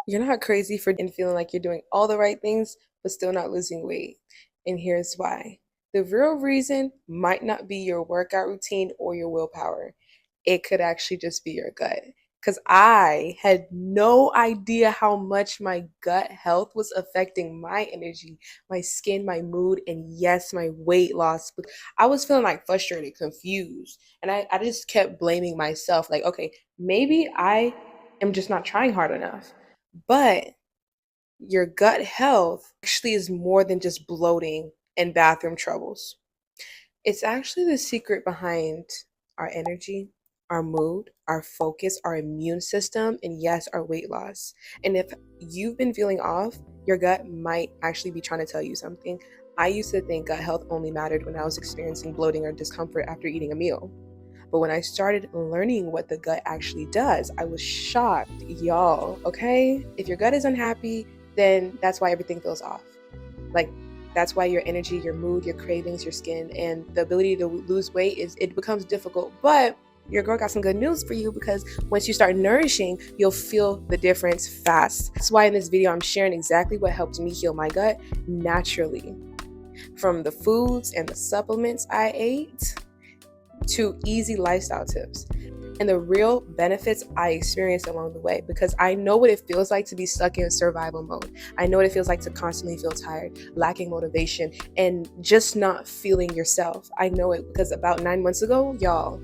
You're not crazy for and feeling like you're doing all the right things, but still not losing weight. And here's why. The real reason might not be your workout routine or your willpower. It could actually just be your gut. Because I had no idea how much my gut health was affecting my energy, my skin, my mood, and yes, my weight loss. I was feeling like frustrated, confused. And I just kept blaming myself like, okay, maybe I am just not trying hard enough. But your gut health actually is more than just bloating and bathroom troubles. It's actually the secret behind our energy, our mood, our focus, our immune system, and yes, our weight loss. And if you've been feeling off, your gut might actually be trying to tell you something. I used to think gut health only mattered when I was experiencing bloating or discomfort after eating a meal. But when I started learning what the gut actually does, I was shocked, y'all. Okay? If your gut is unhappy, then that's why everything feels off. Like, that's why your energy, your mood, your cravings, your skin, and the ability to lose weight it becomes difficult. But your girl got some good news for you, because once you start nourishing, you'll feel the difference fast. That's why in this video, I'm sharing exactly what helped me heal my gut naturally. From the foods and the supplements I ate to easy lifestyle tips and the real benefits I experienced along the way, because I know what it feels like to be stuck in survival mode. I know what it feels like to constantly feel tired, lacking motivation, and just not feeling yourself. I know it because about 9 months ago, y'all,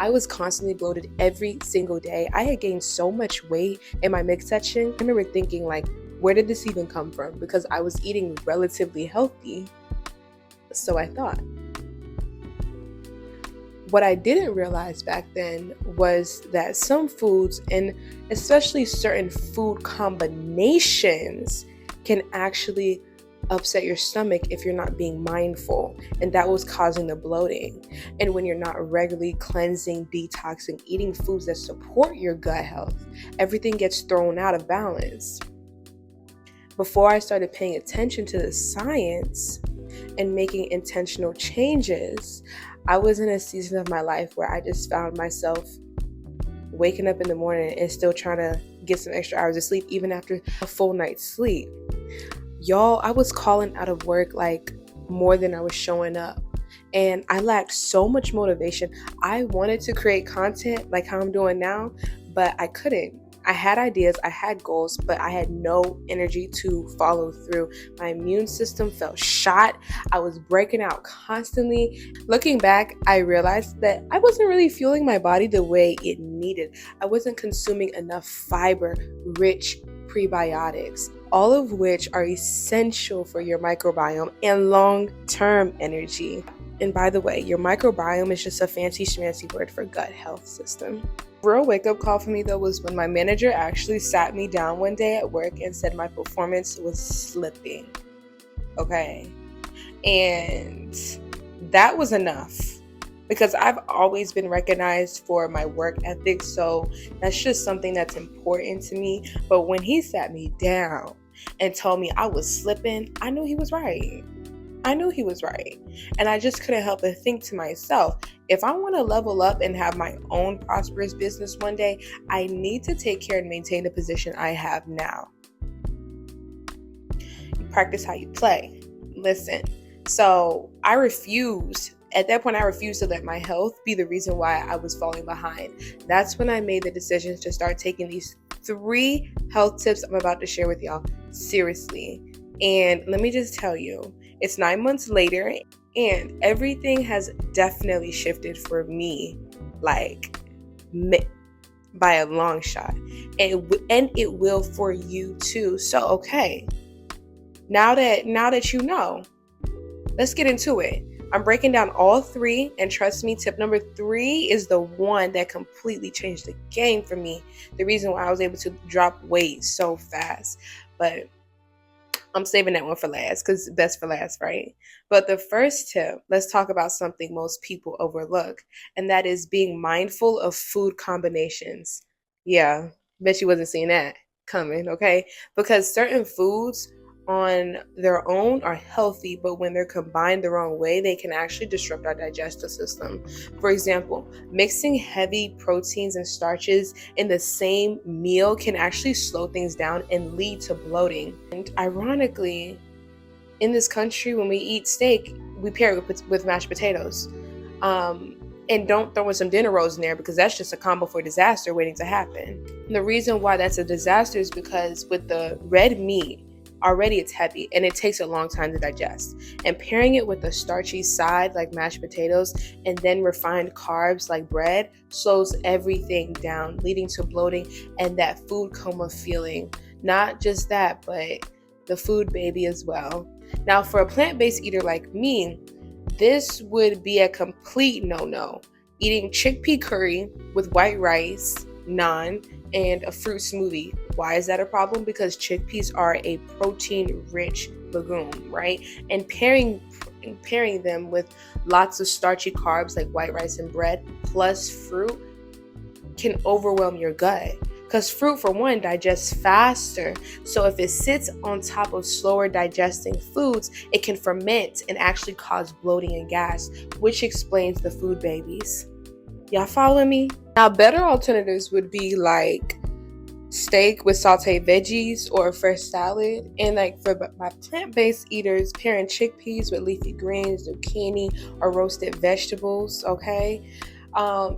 I was constantly bloated every single day. I had gained so much weight in my midsection. I remember thinking, like, where did this even come from? Because I was eating relatively healthy. So I thought. What I didn't realize back then was that some foods, and especially certain food combinations, can actually upset your stomach if you're not being mindful, and that was causing the bloating. And when you're not regularly cleansing, detoxing, eating foods that support your gut health, everything gets thrown out of balance. Before I started paying attention to the science and making intentional changes, I was in a season of my life where I just found myself waking up in the morning and still trying to get some extra hours of sleep, even after a full night's sleep. Y'all, I was calling out of work like more than I was showing up. And I lacked so much motivation. I wanted to create content like how I'm doing now, but I couldn't. I had ideas, I had goals, but I had no energy to follow through. My immune system felt shot. I was breaking out constantly. Looking back, I realized that I wasn't really fueling my body the way it needed. I wasn't consuming enough fiber, rich prebiotics, all of which are essential for your microbiome and long-term energy. And by the way, your microbiome is just a fancy schmancy word for gut health system. Real wake-up call for me though was when my manager actually sat me down one day at work and said my performance was slipping. Okay. And that was enough, because I've always been recognized for my work ethic, so that's just something that's important to me. But when he sat me down and told me I was slipping, I knew he was right. And I just couldn't help but think to myself, if I want to level up and have my own prosperous business one day, I need to take care and maintain the position I have now. You practice how you play. Listen. So at that point, I refused to let my health be the reason why I was falling behind. That's when I made the decision to start taking these 3 health tips I'm about to share with y'all seriously. And let me just tell you, it's 9 months later, and everything has definitely shifted for me, like by a long shot. And it will for you too. So, okay, now that you know, let's get into it. I'm breaking down all 3, and trust me, tip number 3 is the one that completely changed the game for me. The reason why I was able to drop weight so fast. But I'm saving that one for last, because best for last, right? But the first tip, let's talk about something most people overlook, and that is being mindful of food combinations. Yeah, bet you wasn't seeing that coming, okay? Because certain foods on their own are healthy, but when they're combined the wrong way, they can actually disrupt our digestive system. For example, mixing heavy proteins and starches in the same meal can actually slow things down and lead to bloating. And ironically, in this country, when we eat steak, we pair it with mashed potatoes. And don't throw in some dinner rolls in there, because that's just a combo for disaster waiting to happen. And the reason why that's a disaster is because with the red meat, already it's heavy and it takes a long time to digest. And pairing it with a starchy side like mashed potatoes and then refined carbs like bread slows everything down, leading to bloating and that food coma feeling. Not just that, but the food baby as well. Now, for a plant-based eater like me, this would be a complete no-no. Eating chickpea curry with white rice, naan, and a fruit smoothie. Why is that a problem? Because chickpeas are a protein-rich legume, right? And pairing them with lots of starchy carbs like white rice and bread plus fruit can overwhelm your gut. Because fruit, for one, digests faster. So if it sits on top of slower digesting foods, it can ferment and actually cause bloating and gas, which explains the food babies. Y'all following me? Now, better alternatives would be like steak with sauteed veggies or a fresh salad. And like for my plant-based eaters, pairing chickpeas with leafy greens, zucchini, or roasted vegetables, okay?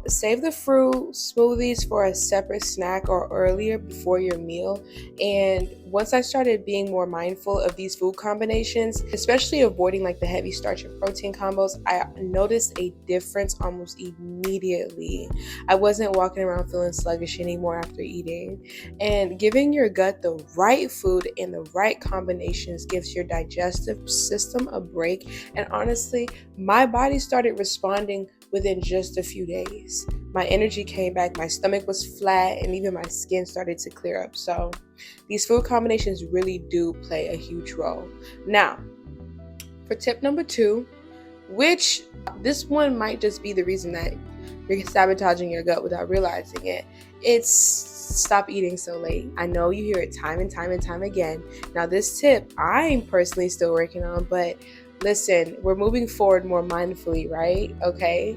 Save the fruit smoothies for a separate snack or earlier before your meal. And once I started being more mindful of these food combinations, especially avoiding like the heavy starch and protein combos, I noticed a difference almost immediately. I wasn't walking around feeling sluggish anymore after eating. And giving your gut the right food in the right combinations gives your digestive system a break. And honestly, my body started responding within just a few days. My energy came back, my stomach was flat, and even my skin started to clear up. So these food combinations really do play a huge role. Now, for tip number 2, which this one might just be the reason that you're sabotaging your gut without realizing it, it's stop eating so late. I know you hear it time and time again. Now, this tip I'm personally still working on, but listen, we're moving forward more mindfully, right? Okay.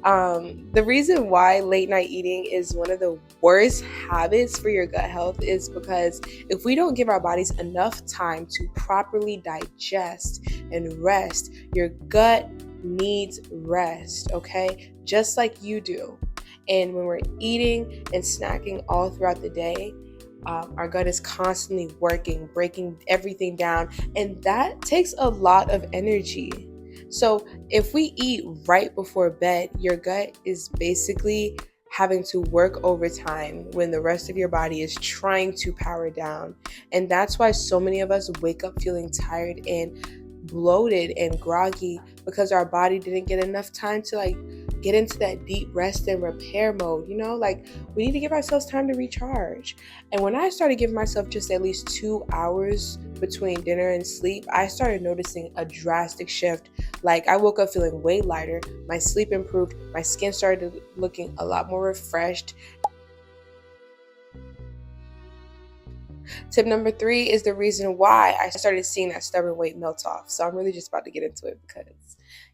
The reason why late night eating is one of the worst habits for your gut health is because if we don't give our bodies enough time to properly digest and rest, your gut needs rest, okay? Just like you do. And when we're eating and snacking all throughout the day, our gut is constantly working, breaking everything down, and that takes a lot of energy. So if we eat right before bed, your gut is basically having to work overtime when the rest of your body is trying to power down. And that's why so many of us wake up feeling tired and bloated and groggy, because our body didn't get enough time to get into that deep rest and repair mode. We need to give ourselves time to recharge. And when I started giving myself just at least 2 hours between dinner and sleep, I started noticing a drastic shift. I woke up feeling way lighter, my sleep improved, my skin started looking a lot more refreshed. Tip number 3 is the reason why I started seeing that stubborn weight melt off. So I'm really just about to get into it because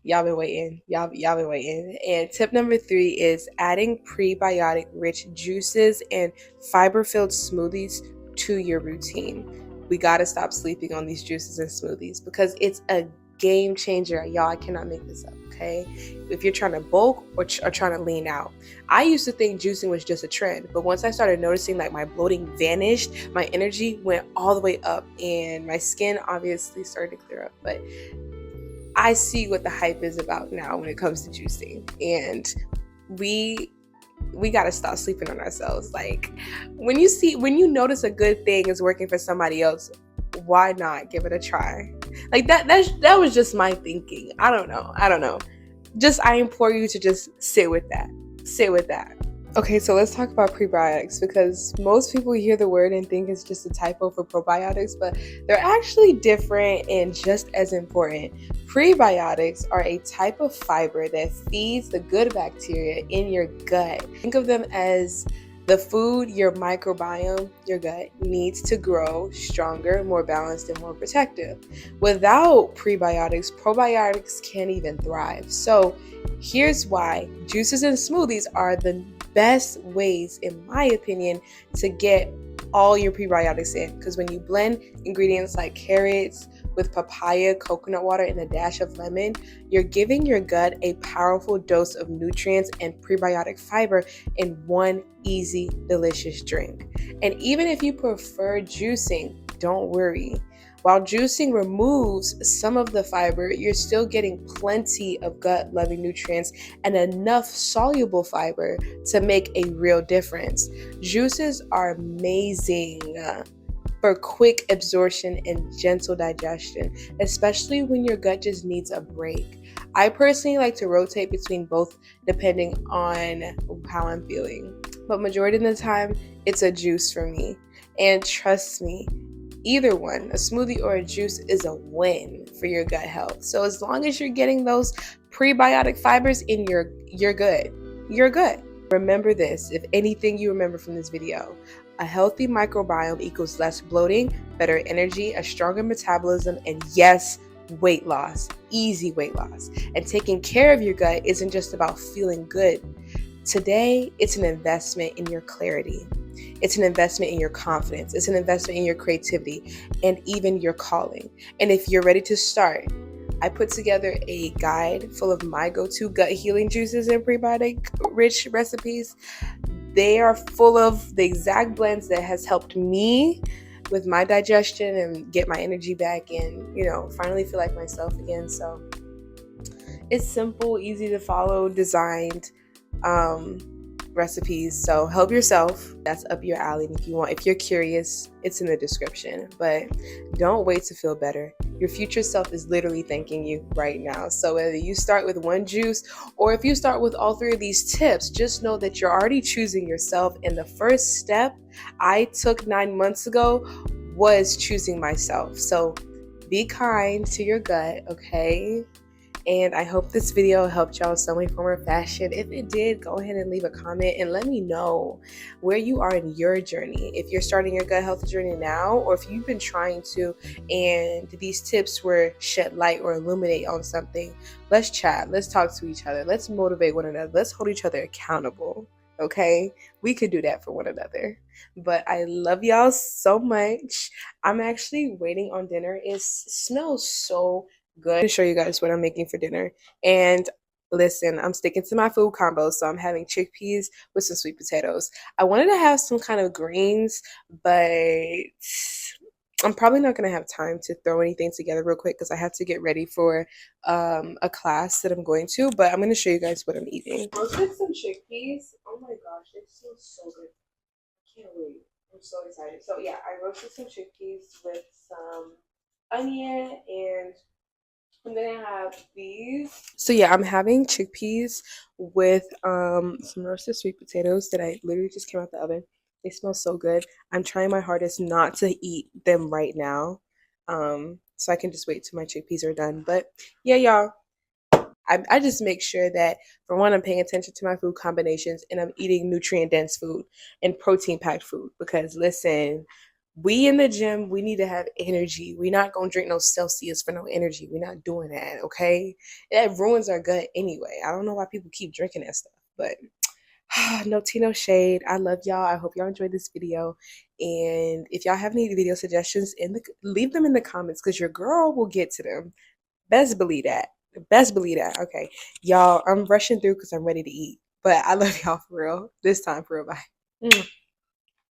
y'all been waiting. Y'all been waiting. And tip number 3 is adding prebiotic rich juices and fiber-filled smoothies to your routine. We got to stop sleeping on these juices and smoothies because it's a game changer. Y'all, I cannot make this up, okay? If you're trying to bulk or trying to lean out. I used to think juicing was just a trend, but once I started noticing my bloating vanished, my energy went all the way up, and my skin obviously started to clear up. But I see what the hype is about now when it comes to juicing, and we got to stop sleeping on ourselves. When you notice a good thing is working for somebody else, why not give it a try? That was just my thinking. I don't know. I implore you to just sit with that. Okay, so let's talk about prebiotics, because most people hear the word and think it's just a typo for probiotics, but they're actually different and just as important. Prebiotics are a type of fiber that feeds the good bacteria in your gut. Think of them as The food, your microbiome, your gut needs to grow stronger, more balanced, and more protective. Without prebiotics, probiotics can't even thrive. So here's why juices and smoothies are the best ways, in my opinion, to get all your prebiotics in. Because when you blend ingredients like carrots with papaya, coconut water, and a dash of lemon, you're giving your gut a powerful dose of nutrients and prebiotic fiber in one easy, delicious drink. And even if you prefer juicing, don't worry. While juicing removes some of the fiber, you're still getting plenty of gut loving nutrients and enough soluble fiber to make a real difference. Juices are amazing for quick absorption and gentle digestion, especially when your gut just needs a break. I personally like to rotate between both depending on how I'm feeling. But majority of the time, it's a juice for me. And trust me, either one, a smoothie or a juice, is a win for your gut health. So as long as you're getting those prebiotic fibers in, you're good. You're good. Remember this, if anything you remember from this video, a healthy microbiome equals less bloating, better energy, a stronger metabolism, and yes, weight loss, easy weight loss. And taking care of your gut isn't just about feeling good. Today, it's an investment in your clarity. It's an investment in your confidence. It's an investment in your creativity and even your calling. And if you're ready to start, I put together a guide full of my go-to gut healing juices and prebiotic rich recipes. They are full of the exact blends that has helped me with my digestion and get my energy back and, finally feel like myself again. So it's simple, easy to follow, designed recipes. So help yourself. That's up your alley. And if you're curious, it's in the description. But don't wait to feel better. Your future self is literally thanking you right now. So whether you start with one juice or if you start with all three of these tips, just know that you're already choosing yourself. And the first step I took 9 months ago was choosing myself. So be kind to your gut, okay? And I hope this video helped y'all in some way, form, or fashion. If it did, go ahead and leave a comment and let me know where you are in your journey. If you're starting your gut health journey now, or if you've been trying to and these tips were shed light or illuminate on something, let's chat. Let's talk to each other. Let's motivate one another. Let's hold each other accountable. Okay? We could do that for one another. But I love y'all so much. I'm actually waiting on dinner. It smells so good to show you guys what I'm making for dinner. And listen, I'm sticking to my food combo, so I'm having chickpeas with some sweet potatoes. I wanted to have some kind of greens, but I'm probably not going to have time to throw anything together real quick because I have to get ready for a class that I'm going to, but I'm going to show you guys what I'm eating. Roasted some chickpeas. Oh my gosh, it smells so good. I can't wait. I'm so excited. So yeah, I roasted some chickpeas with some onion and then I have these. So yeah, I'm having chickpeas with some roasted sweet potatoes that I literally just came out the oven. They smell so good. I'm trying my hardest not to eat them right now. So I can just wait till my chickpeas are done. But yeah, y'all. I just make sure that, for one, I'm paying attention to my food combinations and I'm eating nutrient dense food and protein packed food. Because listen, we in the gym, we need to have energy. We're not going to drink no Celsius for no energy. We're not doing that, okay? That ruins our gut anyway. I don't know why people keep drinking that stuff, but no tea, no shade. I love y'all. I hope y'all enjoyed this video. And if y'all have any video suggestions, leave them in the comments because your girl will get to them. Best believe that. Best believe that. Okay. Y'all, I'm rushing through because I'm ready to eat. But I love y'all for real. This time for real. Bye.